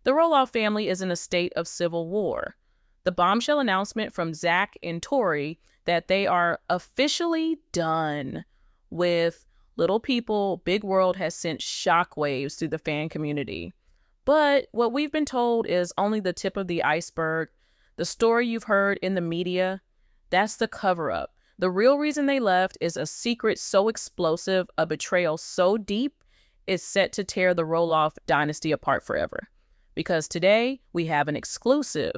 The Roloff family is in a state of civil war. The bombshell announcement from Zach and Tori that they are officially done with Little People, Big World has sent shockwaves through the fan community. But what we've been told is only the tip of the iceberg. The story you've heard in the media, that's the cover-up. The real reason they left is a secret so explosive, a betrayal so deep, it's set to tear the Roloff dynasty apart forever. Because today, we have an exclusive,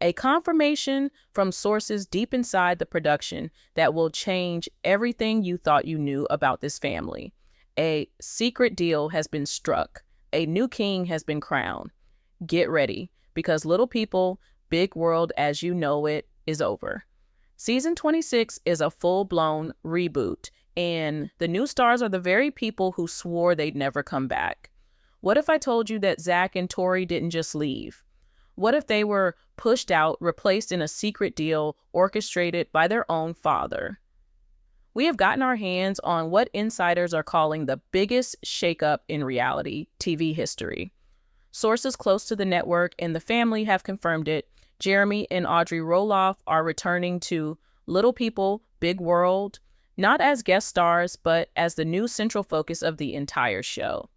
a confirmation from sources deep inside the production that will change everything you thought you knew about this family. A secret deal has been struck. A new king has been crowned. Get ready, because Little People, Big World as you know it is over. Season 26 is a full-blown reboot, and the new stars are the very people who swore they'd never come back. What if I told you that Zach and Tori didn't just leave? What if they were pushed out, replaced in a secret deal orchestrated by their own father? We have gotten our hands on what insiders are calling the biggest shakeup in reality TV history. Sources close to the network and the family have confirmed it. Jeremy and Audrey Roloff are returning to Little People, Big World, not as guest stars, but as the new central focus of the entire show.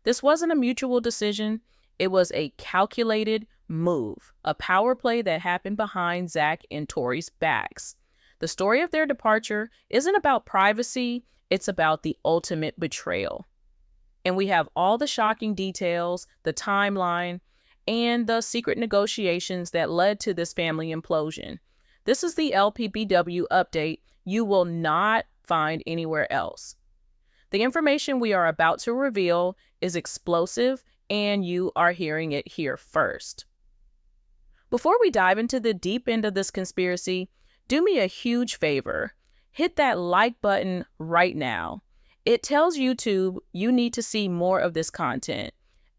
This wasn't a mutual decision. It was a calculated move, a power play that happened behind Zach and Tori's backs. The story of their departure isn't about privacy, it's about the ultimate betrayal. And we have all the shocking details, the timeline, and the secret negotiations that led to this family implosion. This is the LPBW update you will not find anywhere else. The information we are about to reveal is explosive, and you are hearing it here first. Before we dive into the deep end of this conspiracy, do me a huge favor. Hit that like button right now. It tells YouTube you need to see more of this content.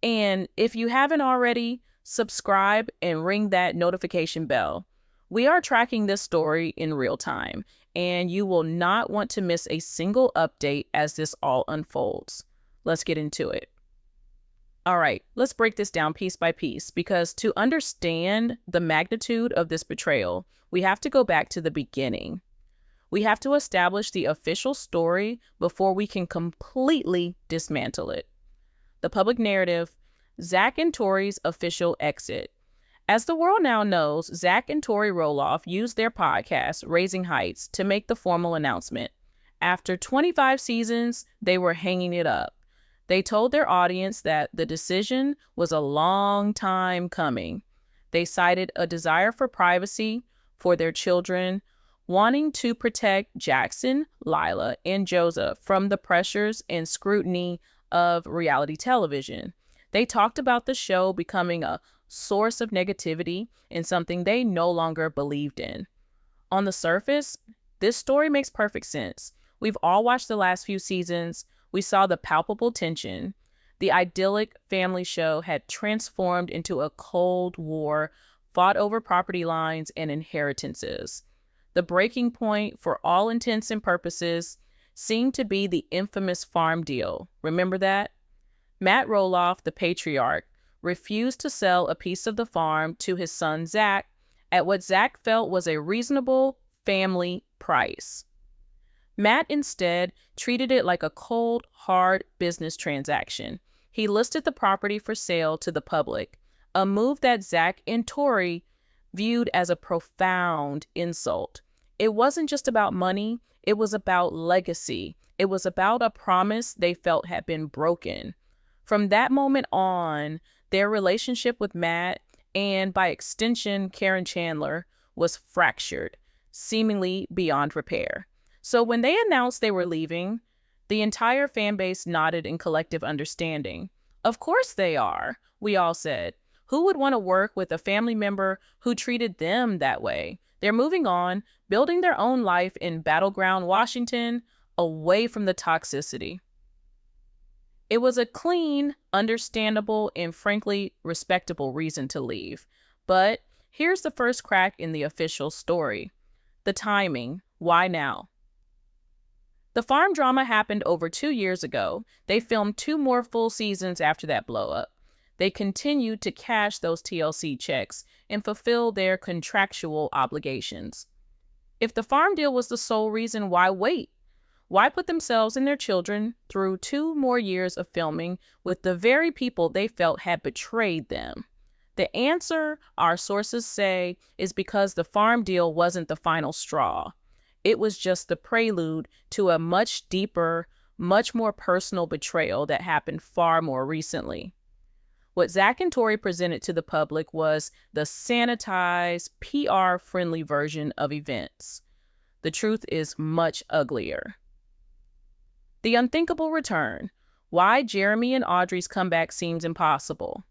And if you haven't already, subscribe and ring that notification bell. We are tracking this story in real time, and you will not want to miss a single update as this all unfolds. Let's get into it. All right, let's break this down piece by piece, because to understand the magnitude of this betrayal, we have to go back to the beginning. We have to establish the official story before we can completely dismantle it. The public narrative, Zach and Tori's official exit. As the world now knows, Zach and Tori Roloff used their podcast, Raising Heights, to make the formal announcement. After 25 seasons, they were hanging it up. They told their audience that the decision was a long time coming. They cited a desire for privacy for their children, wanting to protect Jackson, Lila, and Joseph from the pressures and scrutiny of reality television. They talked about the show becoming a source of negativity and something they no longer believed in. On the surface, this story makes perfect sense. We've all watched the last few seasons. We saw the palpable tension. The idyllic family show had transformed into a cold war fought over property lines and inheritances. The breaking point, for all intents and purposes, seemed to be the infamous farm deal. Remember that? Matt Roloff, the patriarch, refused to sell a piece of the farm to his son Zach at what Zach felt was a reasonable family price. Matt instead treated it like a cold, hard business transaction. He listed the property for sale to the public, a move that Zach and Tori viewed as a profound insult. It wasn't just about money, it was about legacy. It was about a promise they felt had been broken. From that moment on, their relationship with Matt, and by extension Karen Chandler, was fractured, seemingly beyond repair. So when they announced they were leaving, the entire fan base nodded in collective understanding. Of course they are, we all said. Who would want to work with a family member who treated them that way? They're moving on, building their own life in battleground Washington, away from the toxicity. It was a clean, understandable, and frankly respectable reason to leave. But here's the first crack in the official story. The timing. Why now? The farm drama happened over 2 years ago. They filmed 2 more full seasons after that blow-up. They continued to cash those TLC checks and fulfill their contractual obligations. If the farm deal was the sole reason, why wait? Why put themselves and their children through 2 more years of filming with the very people they felt had betrayed them? The answer, our sources say, is because the farm deal wasn't the final straw. It was just the prelude to a much deeper, much more personal betrayal that happened far more recently. What Zach and Tori presented to the public was the sanitized, PR-friendly version of events. The truth is much uglier. The unthinkable return. Why Jeremy and Audrey's comeback seems impossible.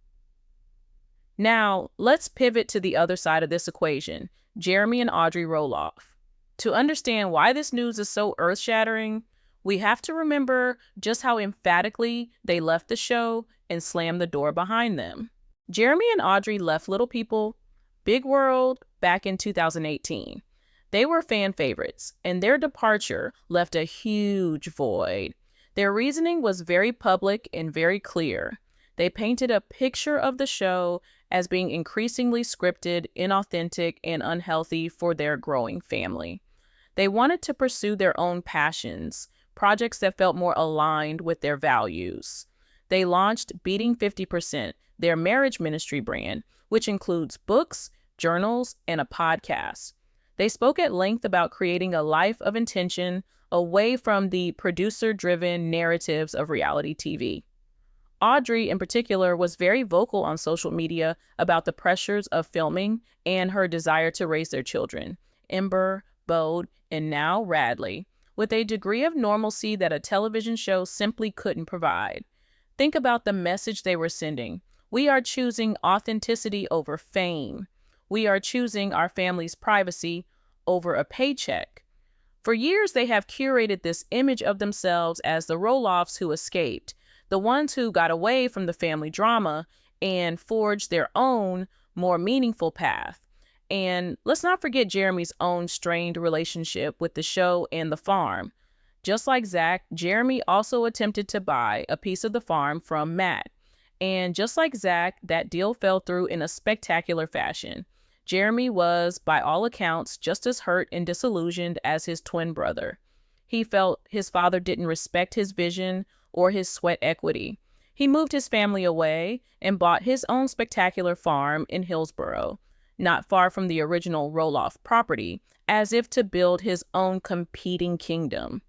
Now, let's pivot to the other side of this equation, Jeremy and Audrey Roloff. To understand why this news is so earth-shattering, we have to remember just how emphatically they left the show and slammed the door behind them. Jeremy and Audrey left Little People, Big World back in 2018. They were fan favorites, and their departure left a huge void. Their reasoning was very public and very clear. They painted a picture of the show as being increasingly scripted, inauthentic, and unhealthy for their growing family. They wanted to pursue their own passions, projects that felt more aligned with their values. They launched Beating 50%, their marriage ministry brand, which includes books, journals, and a podcast. They spoke at length about creating a life of intention away from the producer-driven narratives of reality TV. Audrey, in particular, was very vocal on social media about the pressures of filming and her desire to raise their children, Ember, Bode, and now Radley, with a degree of normalcy that a television show simply couldn't provide. Think about the message they were sending. We are choosing authenticity over fame. We are choosing our family's privacy over a paycheck. For years, they have curated this image of themselves as the Roloffs who escaped, the ones who got away from the family drama and forged their own, more meaningful path. And let's not forget Jeremy's own strained relationship with the show and the farm. Just like Zach, Jeremy also attempted to buy a piece of the farm from Matt. And just like Zach, that deal fell through in a spectacular fashion. Jeremy was, by all accounts, just as hurt and disillusioned as his twin brother. He felt his father didn't respect his vision or his sweat equity. He moved his family away and bought his own spectacular farm in Hillsboro, not far from the original Roloff property, as if to build his own competing kingdom.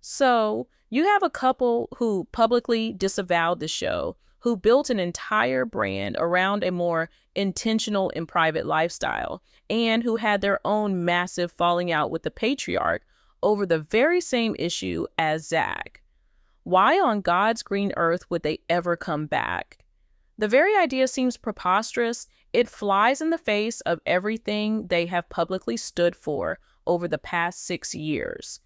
So, you have a couple who publicly disavowed the show, who built an entire brand around a more intentional and private lifestyle, and who had their own massive falling out with the patriarch over the very same issue as Zach. Why on God's green earth would they ever come back? The very idea seems preposterous. It flies in the face of everything they have publicly stood for over the past 6 years.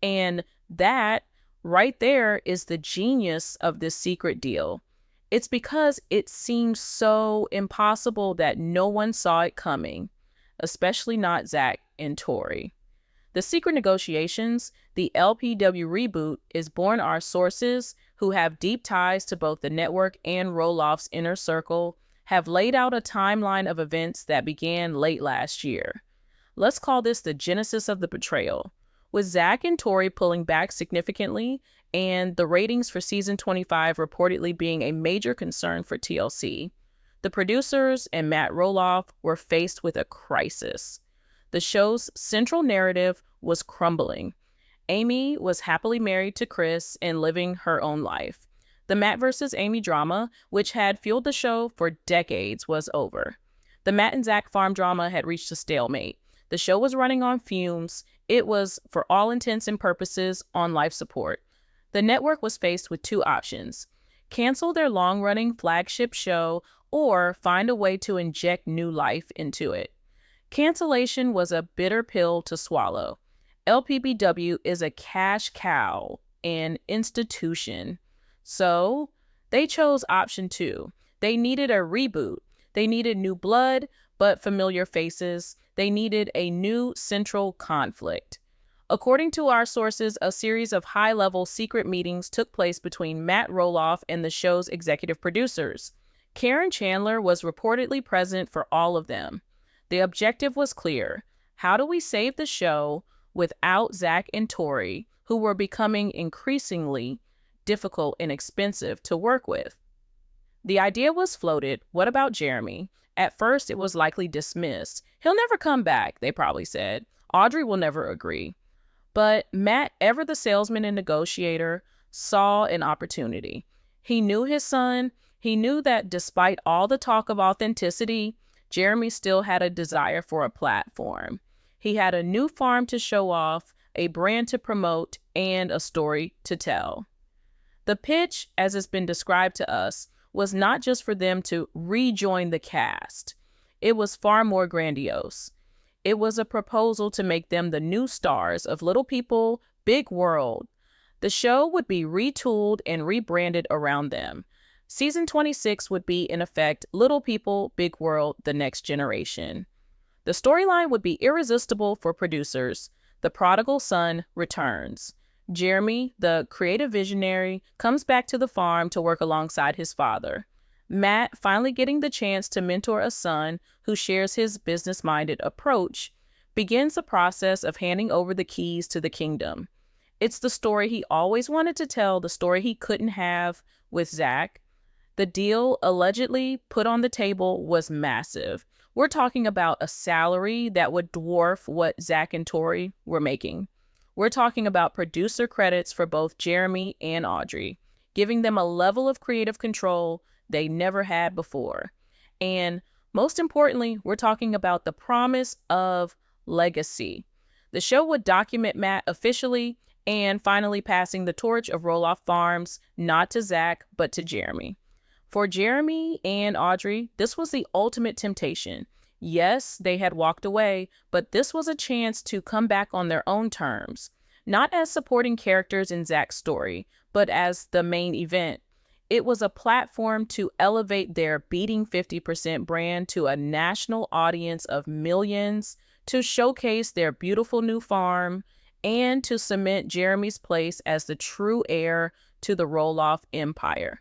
And that right there is the genius of this secret deal. It's because it seemed so impossible that no one saw it coming, especially not Zach and Tori. The secret negotiations, the LPBW reboot, is born our sources, who have deep ties to both the network and Roloff's inner circle, have laid out a timeline of events that began late last year. Let's call this the genesis of the betrayal. With Zach and Tori pulling back significantly and the ratings for season 25 reportedly being a major concern for TLC, the producers and Matt Roloff were faced with a crisis. The show's central narrative was crumbling. Amy was happily married to Chris and living her own life. The Matt versus Amy drama, which had fueled the show for decades, was over. The Matt and Zach farm drama had reached a stalemate. The show was running on fumes. It was, for all intents and purposes, on life support. The network was faced with 2 options: cancel their long-running flagship show or find a way to inject new life into it. Cancellation was a bitter pill to swallow. LPBW is a cash cow, an institution. So they chose option 2. They needed a reboot. They needed new blood, but familiar faces. They needed a new central conflict. According to our sources, a series of high-level secret meetings took place between Matt Roloff and the show's executive producers. Karen Chandler was reportedly present for all of them. The objective was clear. How do we save the show without Zach and Tori, who were becoming increasingly difficult and expensive to work with? The idea was floated. What about Jeremy? At first, it was likely dismissed. He'll never come back, they probably said. Audrey will never agree. But Matt, ever the salesman and negotiator, saw an opportunity. He knew his son. He knew that despite all the talk of authenticity, Jeremy still had a desire for a platform. He had a new farm to show off, a brand to promote, and a story to tell. The pitch, as it's been described to us, was not just for them to rejoin the cast. It was far more grandiose. It was a proposal to make them the new stars of Little People, Big World. The show would be retooled and rebranded around them. Season 26 would be, in effect, Little People, Big World, The Next Generation. The storyline would be irresistible for producers. The prodigal son returns. Jeremy, the creative visionary, comes back to the farm to work alongside his father. Matt, finally getting the chance to mentor a son who shares his business-minded approach, begins the process of handing over the keys to the kingdom. It's the story he always wanted to tell, the story he couldn't have with Zach. The deal allegedly put on the table was massive. We're talking about a salary that would dwarf what Zach and Tori were making. We're talking about producer credits for both Jeremy and Audrey, giving them a level of creative control they never had before. And most importantly, we're talking about the promise of legacy. The show would document Matt officially and finally passing the torch of Roloff Farms, not to Zach, but to Jeremy. For Jeremy and Audrey, this was the ultimate temptation. Yes, they had walked away, but this was a chance to come back on their own terms, not as supporting characters in Zach's story, but as the main event. It was a platform to elevate their Beating 50% brand to a national audience of millions, to showcase their beautiful new farm, and to cement Jeremy's place as the true heir to the Roloff empire.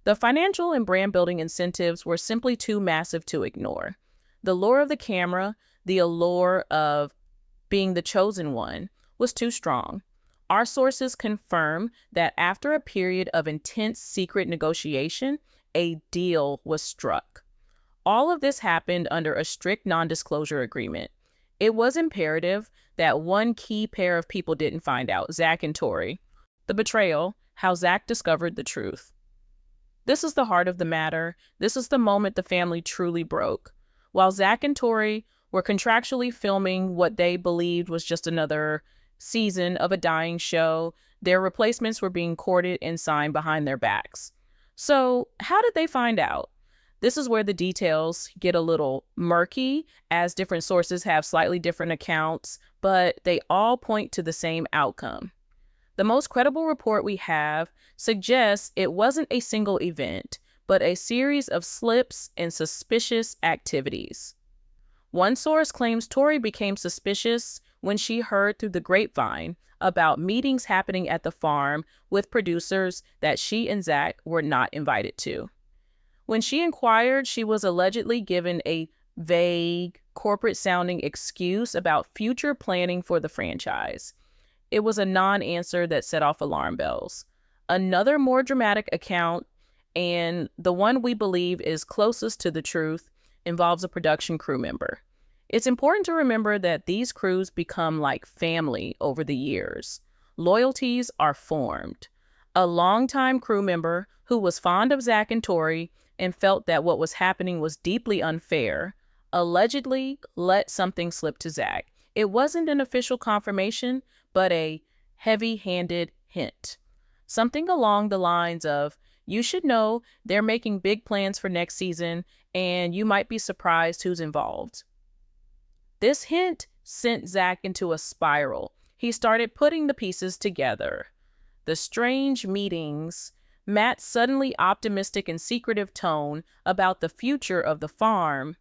The financial and brand building incentives were simply too massive to ignore. The lure of the camera, the allure of being the chosen one, was too strong. Our sources confirm that after a period of intense secret negotiation, a deal was struck. All of this happened under a strict non-disclosure agreement. It was imperative that one key pair of people didn't find out, Zach and Tori. The betrayal, how Zach discovered the truth. This is the heart of the matter. This is the moment the family truly broke. While Zach and Tori were contractually filming what they believed was just another season of a dying show, their replacements were being courted and signed behind their backs. So, how did they find out? This is where the details get a little murky, as different sources have slightly different accounts, but they all point to the same outcome. The most credible report we have suggests it wasn't a single event, but a series of slips and suspicious activities. One source claims Tori became suspicious when she heard through the grapevine about meetings happening at the farm with producers that she and Zach were not invited to. When she inquired, she was allegedly given a vague, corporate-sounding excuse about future planning for the franchise. It was a non-answer that set off alarm bells. Another more dramatic account, and the one we believe is closest to the truth, involves a production crew member. It's important to remember that these crews become like family over the years. Loyalties are formed. A longtime crew member who was fond of Zach and Tori and felt that what was happening was deeply unfair, allegedly let something slip to Zach. It wasn't an official confirmation, but a heavy-handed hint. Something along the lines of, you should know they're making big plans for next season, and you might be surprised who's involved. This hint sent Zach into a spiral. He started putting the pieces together. The strange meetings, Matt's suddenly optimistic and secretive tone about the future of the farm,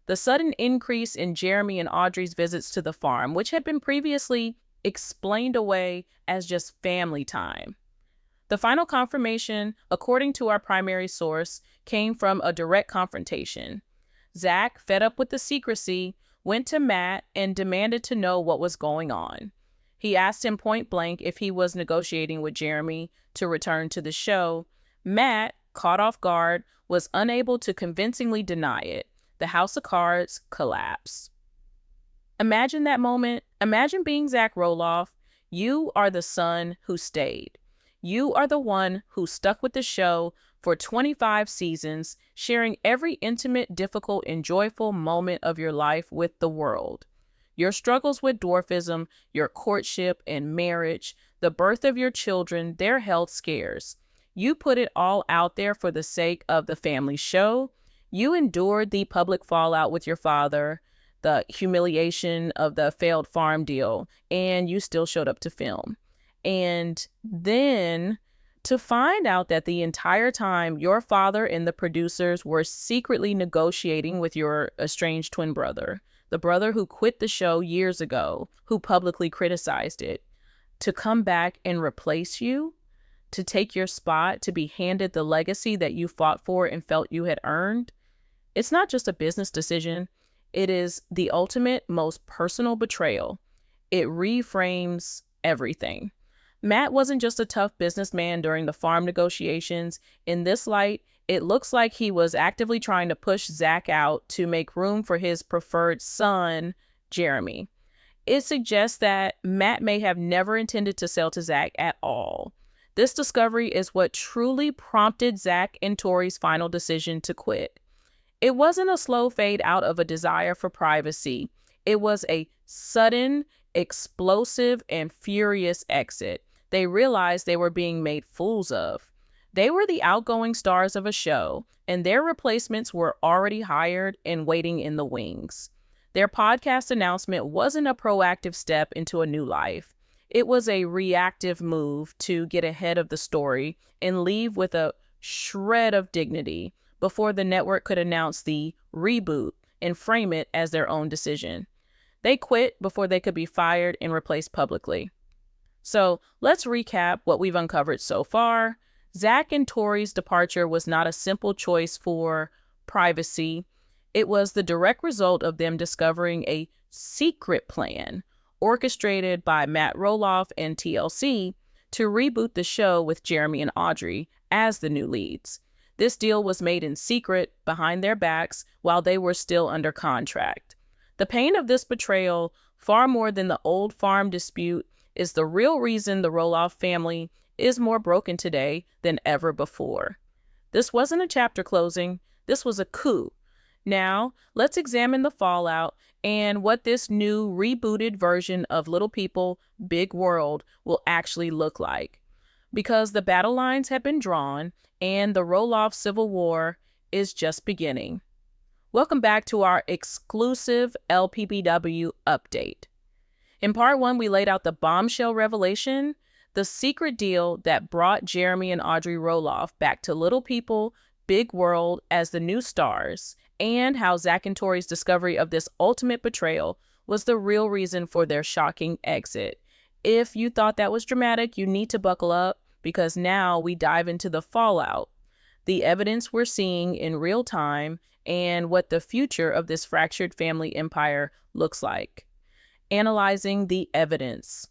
the sudden increase in Jeremy and Audrey's visits to the farm, which had been previously explained away as just family time. The final confirmation, according to our primary source, came from a direct confrontation. Zach, fed up with the secrecy, went to Matt and demanded to know what was going on. He asked him point blank if he was negotiating with Jeremy to return to the show. Matt, caught off guard, was unable to convincingly deny it. The house of cards collapsed. Imagine that moment. Imagine being Zach Roloff. You are the son who stayed. You are the one who stuck with the show for 25 seasons, sharing every intimate, difficult, and joyful moment of your life with the world. Your struggles with dwarfism, your courtship and marriage, the birth of your children, their health scares. You put it all out there for the sake of the family show. You endured the public fallout with your father, the humiliation of the failed farm deal, and you still showed up to film. And then to find out that the entire time your father and the producers were secretly negotiating with your estranged twin brother, the brother who quit the show years ago, who publicly criticized it, to come back and replace you, to take your spot, to be handed the legacy that you fought for and felt you had earned. It's not just a business decision. It is the ultimate, most personal betrayal. It reframes everything. Matt wasn't just a tough businessman during the farm negotiations. In this light, it looks like he was actively trying to push Zach out to make room for his preferred son, Jeremy. It suggests that Matt may have never intended to sell to Zach at all. This discovery is what truly prompted Zach and Tori's final decision to quit. It wasn't a slow fade out of a desire for privacy. It was a sudden, explosive, and furious exit. They realized they were being made fools of. They were the outgoing stars of a show, and their replacements were already hired and waiting in the wings. Their podcast announcement wasn't a proactive step into a new life. It was a reactive move to get ahead of the story and leave with a shred of dignity before the network could announce the reboot and frame it as their own decision. They quit before they could be fired and replaced publicly. So let's recap what we've uncovered so far. Zach and Tori's departure was not a simple choice for privacy. It was the direct result of them discovering a secret plan orchestrated by Matt Roloff and TLC to reboot the show with Jeremy and Audrey as the new leads. This deal was made in secret behind their backs while they were still under contract. The pain of this betrayal, far more than the old farm dispute, is the real reason the Roloff family is more broken today than ever before. This wasn't a chapter closing. This was a coup. Now, let's examine the fallout and what this new rebooted version of Little People, Big World will actually look like. Because the battle lines have been drawn and the Roloff Civil War is just beginning. Welcome back to our exclusive LPBW update. In part 1, we laid out the bombshell revelation, the secret deal that brought Jeremy and Audrey Roloff back to Little People, Big World as the new stars, and how Zach and Tori's discovery of this ultimate betrayal was the real reason for their shocking exit. If you thought that was dramatic, you need to buckle up because now we dive into the fallout, the evidence we're seeing in real time, and what the future of this fractured family empire looks like. Analyzing the evidence.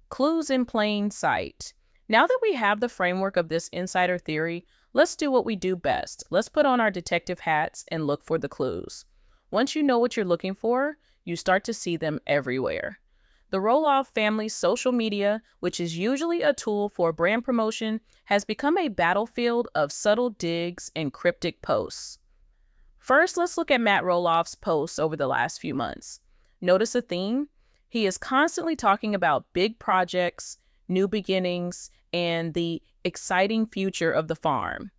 Clues in plain sight. Now that we have the framework of this insider theory, let's do what we do best. Let's put on our detective hats and look for the clues. Once you know what you're looking for, you start to see them everywhere. The Roloff family's social media, which is usually a tool for brand promotion, has become a battlefield of subtle digs and cryptic posts. First, let's look at Matt Roloff's posts over the last few months. Notice a theme? He is constantly talking about big projects, new beginnings, and the exciting future of the farm.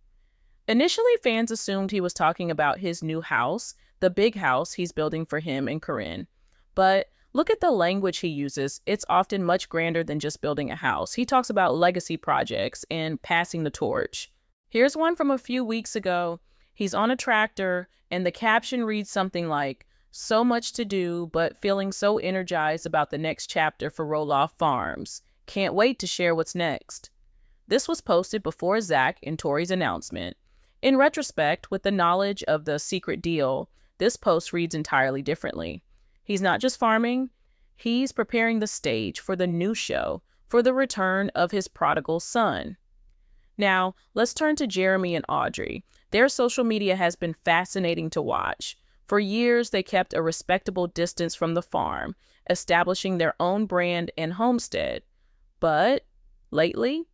Initially, fans assumed he was talking about his new house, the big house he's building for him and Corinne. But look at the language he uses. It's often much grander than just building a house. He talks about legacy projects and passing the torch. Here's one from a few weeks ago. He's on a tractor, and the caption reads something like, "So much to do, but feeling so energized about the next chapter for Roloff Farms. Can't wait to share what's next." This was posted before Zach and Tori's announcement. In retrospect, with the knowledge of the secret deal, this post reads entirely differently. He's not just farming, he's preparing the stage for the new show, for the return of his prodigal son. Now, let's turn to Jeremy and Audrey. Their social media has been fascinating to watch. For years, they kept a respectable distance from the farm, establishing their own brand and homestead. But lately,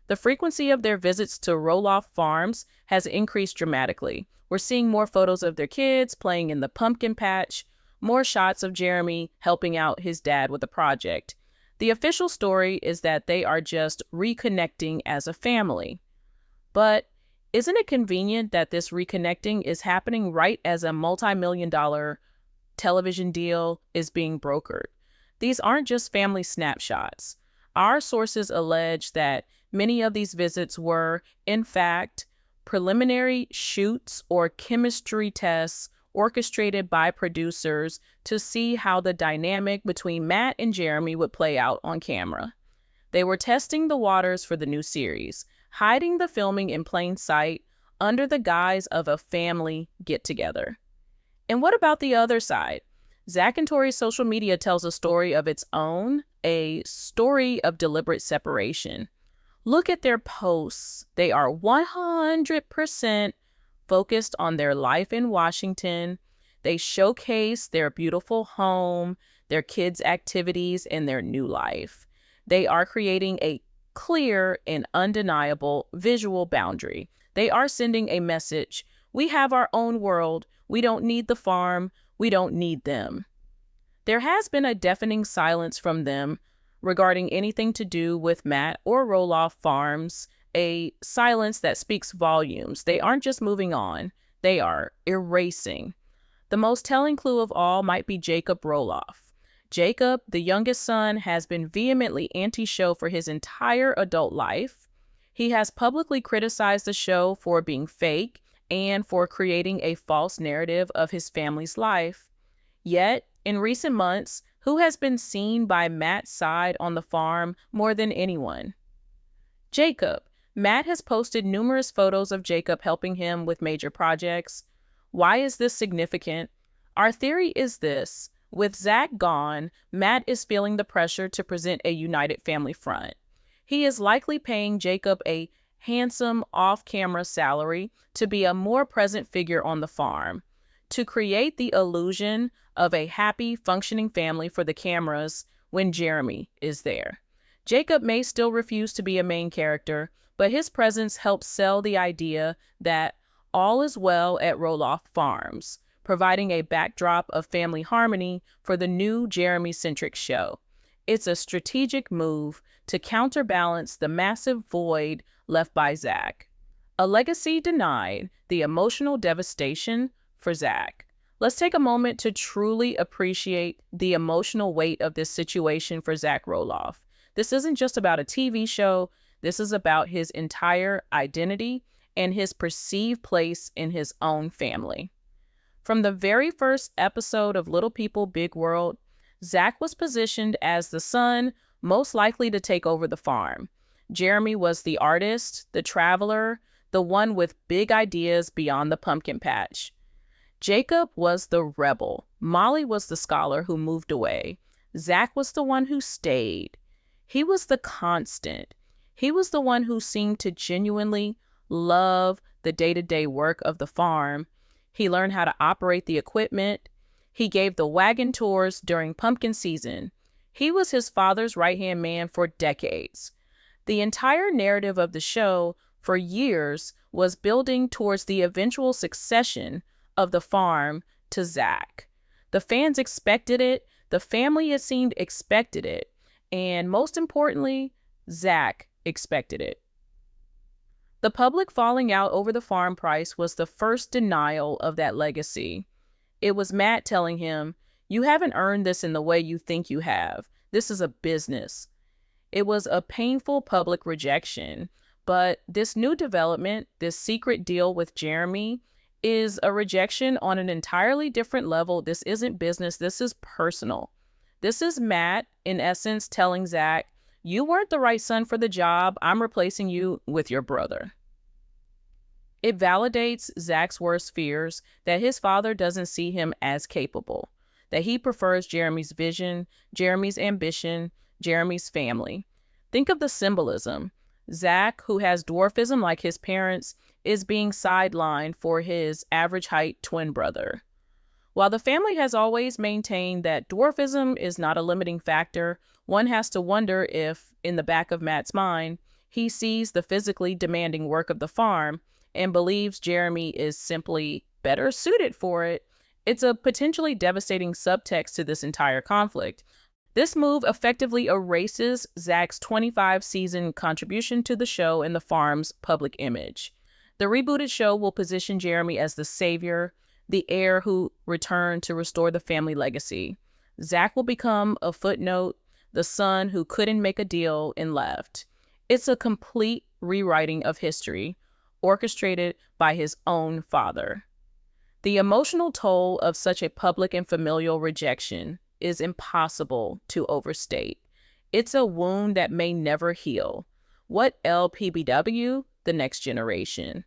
the frequency of their visits to Roloff Farms has increased dramatically. We're seeing more photos of their kids playing in the pumpkin patch, more shots of Jeremy helping out his dad with a project. The official story is that they are just reconnecting as a family. But isn't it convenient that this reconnecting is happening right as a multi-million-dollar television deal is being brokered? These aren't just family snapshots. Our sources allege that many of these visits were, in fact, preliminary shoots or chemistry tests orchestrated by producers to see how the dynamic between Matt and Jeremy would play out on camera. They were testing the waters for the new series, hiding the filming in plain sight under the guise of a family get-together. And what about the other side? Zach and Tori's social media tells a story of its own, a story of deliberate separation. Look at their posts. They are 100% focused on their life in Washington. They showcase their beautiful home, their kids' activities, and their new life. They are creating a clear and undeniable visual boundary. They are sending a message. We have our own world. We don't need the farm. We don't need them. There has been a deafening silence from them regarding anything to do with Matt or Roloff Farms, a silence that speaks volumes. They aren't just moving on, they are erasing. The most telling clue of all might be Jacob Roloff. Jacob, the youngest son, has been vehemently anti-show for his entire adult life. He has publicly criticized the show for being fake and for creating a false narrative of his family's life. Yet, in recent months, who has been seen by Matt's side on the farm more than anyone? Jacob. Matt has posted numerous photos of Jacob helping him with major projects. Why is this significant? Our theory is this. With Zach gone, Matt is feeling the pressure to present a united family front. He is likely paying Jacob a handsome off-camera salary to be a more present figure on the farm, to create the illusion of a happy, functioning family for the cameras when Jeremy is there. Jacob may still refuse to be a main character, but his presence helps sell the idea that all is well at Roloff Farms, providing a backdrop of family harmony for the new Jeremy-centric show. It's a strategic move to counterbalance the massive void left by Zach. A legacy denied, the emotional devastation for Zach. Let's take a moment to truly appreciate the emotional weight of this situation for Zach Roloff. This isn't just about a TV show. This is about his entire identity and his perceived place in his own family. From the very first episode of Little People, Big World, Zach was positioned as the son most likely to take over the farm. Jeremy was the artist, the traveler, the one with big ideas beyond the pumpkin patch. Jacob was the rebel. Molly was the scholar who moved away. Zach was the one who stayed. He was the constant. He was the one who seemed to genuinely love the day-to-day work of the farm. He learned how to operate the equipment. He gave the wagon tours during pumpkin season. He was his father's right-hand man for decades. The entire narrative of the show for years was building towards the eventual succession of the farm to Zach. The fans expected it. The family, it seemed, expected it. And most importantly, Zach expected it. The public falling out over the farm price was the first denial of that legacy. It was Matt telling him, "You haven't earned this in the way you think you have. This is a business." It was a painful public rejection, but this new development, this secret deal with Jeremy, is a rejection on an entirely different level. This isn't business, this is personal. This is Matt, in essence, telling Zach, "You weren't the right son for the job. I'm replacing you with your brother." It validates Zach's worst fears that his father doesn't see him as capable, that he prefers Jeremy's vision, Jeremy's ambition, Jeremy's family. Think of the symbolism. Zach, who has dwarfism like his parents, is being sidelined for his average height twin brother. While the family has always maintained that dwarfism is not a limiting factor, one has to wonder if, in the back of Matt's mind, he sees the physically demanding work of the farm and believes Jeremy is simply better suited for it. It's a potentially devastating subtext to this entire conflict. This move effectively erases Zach's 25-season contribution to the show and the farm's public image. The rebooted show will position Jeremy as the savior, the heir who returned to restore the family legacy. Zach will become a footnote, the son who couldn't make a deal and left. It's a complete rewriting of history, orchestrated by his own father. The emotional toll of such a public and familial rejection is impossible to overstate. It's a wound that may never heal. What LPBW, the next generation,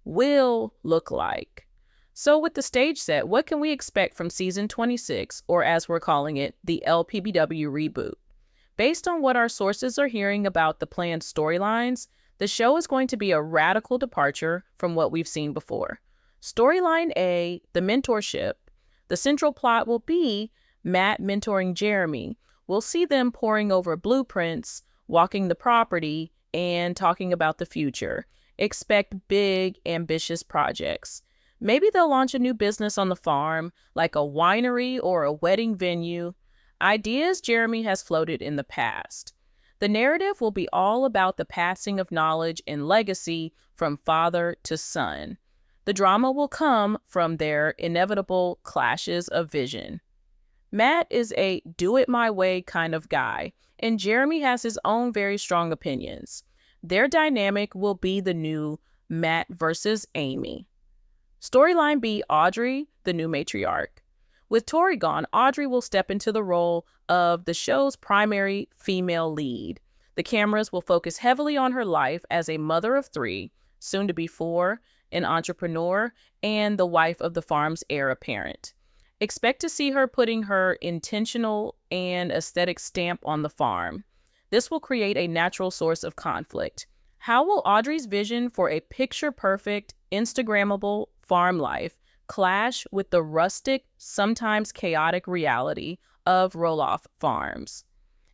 will look like. So with the stage set, what can we expect from season 26, or as we're calling it, the LPBW reboot? Based on what our sources are hearing about the planned storylines, the show is going to be a radical departure from what we've seen before. Storyline A, the mentorship. The central plot will be Matt mentoring Jeremy. We'll see them poring over blueprints, walking the property, and talking about the future. Expect big, ambitious projects. Maybe they'll launch a new business on the farm, like a winery or a wedding venue. Ideas Jeremy has floated in the past. The narrative will be all about the passing of knowledge and legacy from father to son. The drama will come from their inevitable clashes of vision. Matt is a do-it-my-way kind of guy, and Jeremy has his own very strong opinions. Their dynamic will be the new Matt versus Amy. Storyline B, Audrey, the new matriarch. With Tori gone, Audrey will step into the role of the show's primary female lead. The cameras will focus heavily on her life as a mother of 3, soon to be 4, an entrepreneur, and the wife of the farm's heir apparent. Expect to see her putting her intentional and aesthetic stamp on the farm. This will create a natural source of conflict. How will Audrey's vision for a picture-perfect, Instagrammable farm life clash with the rustic, sometimes chaotic reality of Roloff Farms?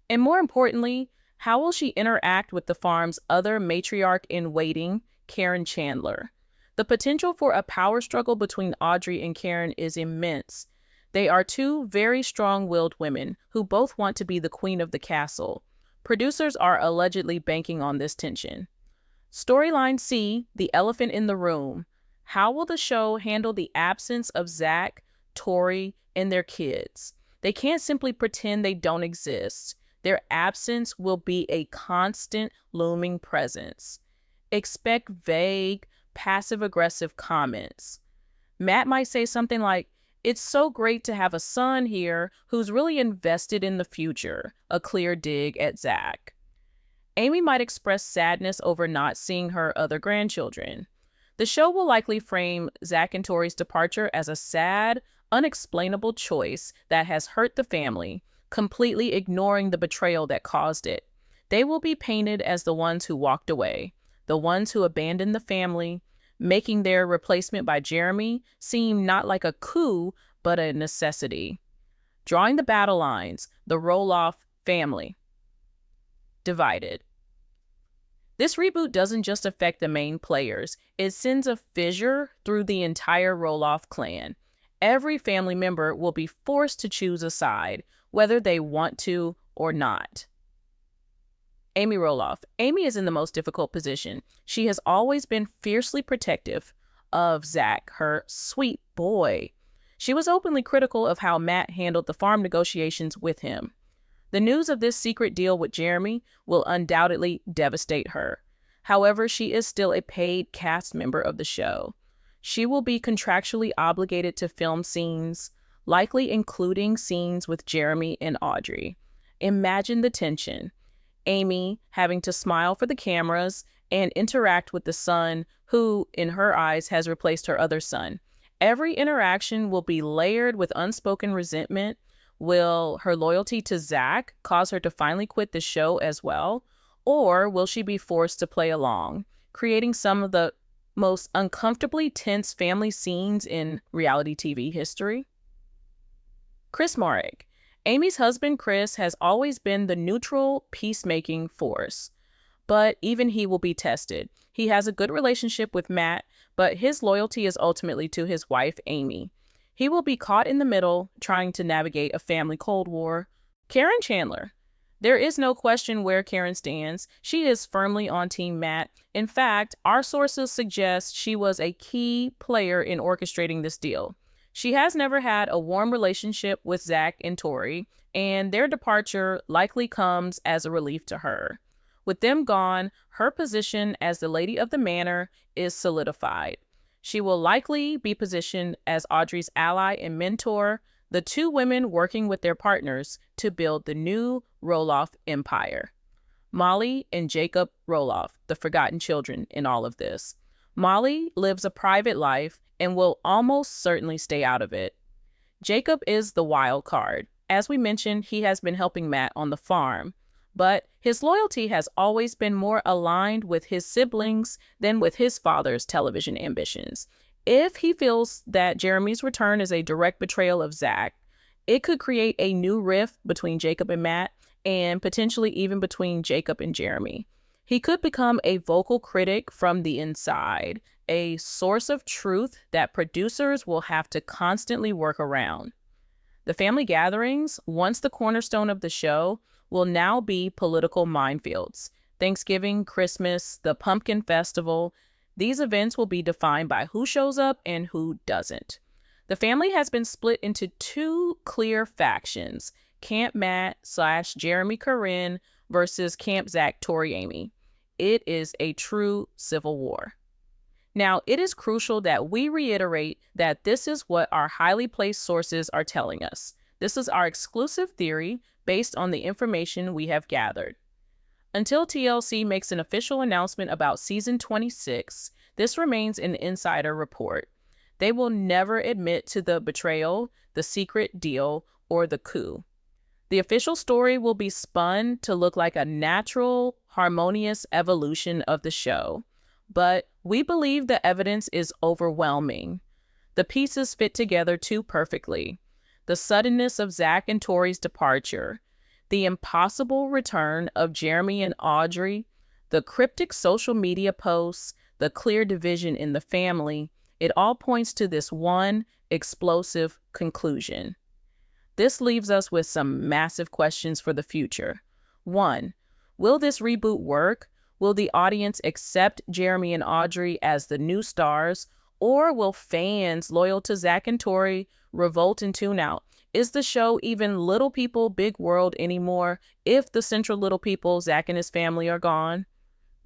And more importantly, how will she interact with the farm's other matriarch-in-waiting, Karen Chandler? The potential for a power struggle between Audrey and Karen is immense. They are 2 very strong-willed women who both want to be the queen of the castle. Producers are allegedly banking on this tension. Storyline C, the elephant in the room. How will the show handle the absence of Zach, Tori, and their kids? They can't simply pretend they don't exist. Their absence will be a constant looming presence. Expect vague, passive-aggressive comments. Matt might say something like, "It's so great to have a son here who's really invested in the future," a clear dig at Zach. Amy might express sadness over not seeing her other grandchildren. The show will likely frame Zach and Tori's departure as a sad, unexplainable choice that has hurt the family, completely ignoring the betrayal that caused it. They will be painted as the ones who walked away, the ones who abandoned the family, making their replacement by Jeremy seem not like a coup, but a necessity. Drawing the battle lines, the Roloff family. Divided. This reboot doesn't just affect the main players, it sends a fissure through the entire Roloff clan. Every family member will be forced to choose a side, whether they want to or not. Amy Roloff. Amy is in the most difficult position. She has always been fiercely protective of Zach, her sweet boy. She was openly critical of how Matt handled the farm negotiations with him. The news of this secret deal with Jeremy will undoubtedly devastate her. However, she is still a paid cast member of the show. She will be contractually obligated to film scenes, likely including scenes with Jeremy and Audrey. Imagine the tension. Amy having to smile for the cameras and interact with the son who, in her eyes, has replaced her other son. Every interaction will be layered with unspoken resentment. Will her loyalty to Zach cause her to finally quit the show as well? Or will she be forced to play along, creating some of the most uncomfortably tense family scenes in reality TV history? Chris Marek. Amy's husband, Chris, has always been the neutral, peacemaking force. But even he will be tested. He has a good relationship with Matt, but his loyalty is ultimately to his wife, Amy. He will be caught in the middle, trying to navigate a family Cold War. Karen Chandler. There is no question where Karen stands. She is firmly on Team Matt. In fact, our sources suggest she was a key player in orchestrating this deal. She has never had a warm relationship with Zach and Tori, and their departure likely comes as a relief to her. With them gone, her position as the lady of the manor is solidified. She will likely be positioned as Audrey's ally and mentor, the two women working with their partners to build the new Roloff empire. Molly and Jacob Roloff, the forgotten children in all of this. Molly lives a private life and will almost certainly stay out of it. Jacob is the wild card. As we mentioned, he has been helping Matt on the farm, but his loyalty has always been more aligned with his siblings than with his father's television ambitions. If he feels that Jeremy's return is a direct betrayal of Zach, it could create a new rift between Jacob and Matt, and potentially even between Jacob and Jeremy. He could become a vocal critic from the inside, a source of truth that producers will have to constantly work around. The family gatherings, once the cornerstone of the show, will now be political minefields. Thanksgiving, Christmas, the Pumpkin Festival, these events will be defined by who shows up and who doesn't. The family has been split into two clear factions, Camp Matt / Jeremy Corinne versus Camp Zach Tori Amy. It is a true civil war. Now, it is crucial that we reiterate that this is what our highly placed sources are telling us. This is our exclusive theory based on the information we have gathered. Until TLC makes an official announcement about season 26, this remains an insider report. They will never admit to the betrayal, the secret deal, or the coup. The official story will be spun to look like a natural, harmonious evolution of the show. But we believe the evidence is overwhelming. The pieces fit together too perfectly. The suddenness of Zach and Tori's departure, the impossible return of Jeremy and Audrey, the cryptic social media posts, the clear division in the family, it all points to this one explosive conclusion. This leaves us with some massive questions for the future. 1. Will this reboot work? Will the audience accept Jeremy and Audrey as the new stars? Or will fans loyal to Zach and Tori revolt and tune out? Is the show even Little People, Big World anymore if the central Little People, Zach and his family, are gone?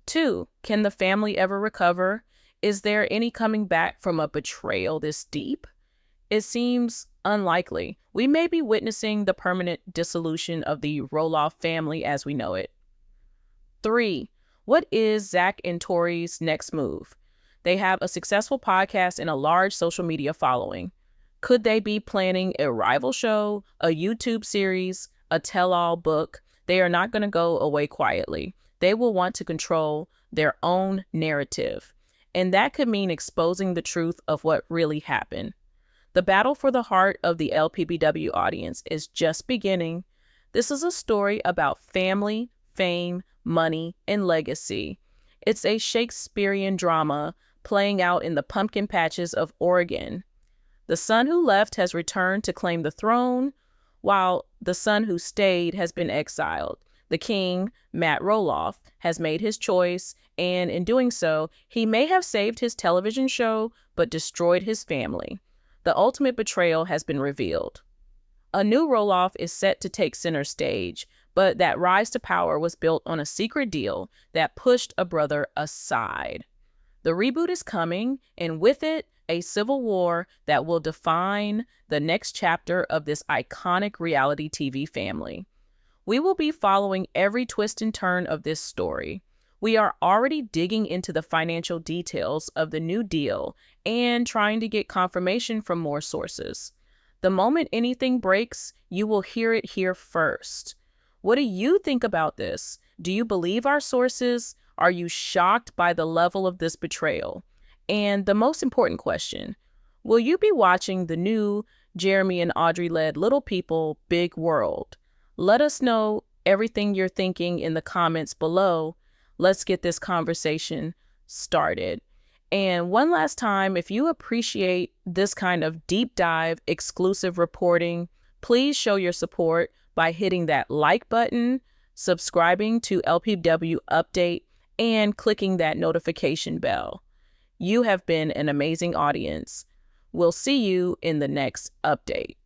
2. Can the family ever recover? Is there any coming back from a betrayal this deep? It seems unlikely. We may be witnessing the permanent dissolution of the Roloff family as we know it. 3. What is Zach and Tori's next move? They have a successful podcast and a large social media following. Could they be planning a rival show, a YouTube series, a tell-all book? They are not going to go away quietly. They will want to control their own narrative. And that could mean exposing the truth of what really happened. The battle for the heart of the LPBW audience is just beginning. This is a story about family, fame, money, and legacy. It's a Shakespearean drama playing out in the pumpkin patches of Oregon. The son who left has returned to claim the throne, while the son who stayed has been exiled. The king, Matt Roloff, has made his choice, and in doing so, he may have saved his television show, but destroyed his family. The ultimate betrayal has been revealed. A new Roloff is set to take center stage, but that rise to power was built on a secret deal that pushed a brother aside. The reboot is coming, and with it, a civil war that will define the next chapter of this iconic reality TV family. We will be following every twist and turn of this story. We are already digging into the financial details of the new deal and trying to get confirmation from more sources. The moment anything breaks, you will hear it here first. What do you think about this? Do you believe our sources? Are you shocked by the level of this betrayal? And the most important question, will you be watching the new Jeremy and Audrey-led Little People, Big World? Let us know everything you're thinking in the comments below. Let's get this conversation started. And one last time, if you appreciate this kind of deep dive, exclusive reporting, please show your support by hitting that like button, subscribing to LPBW Update, and clicking that notification bell. You have been an amazing audience. We'll see you in the next update.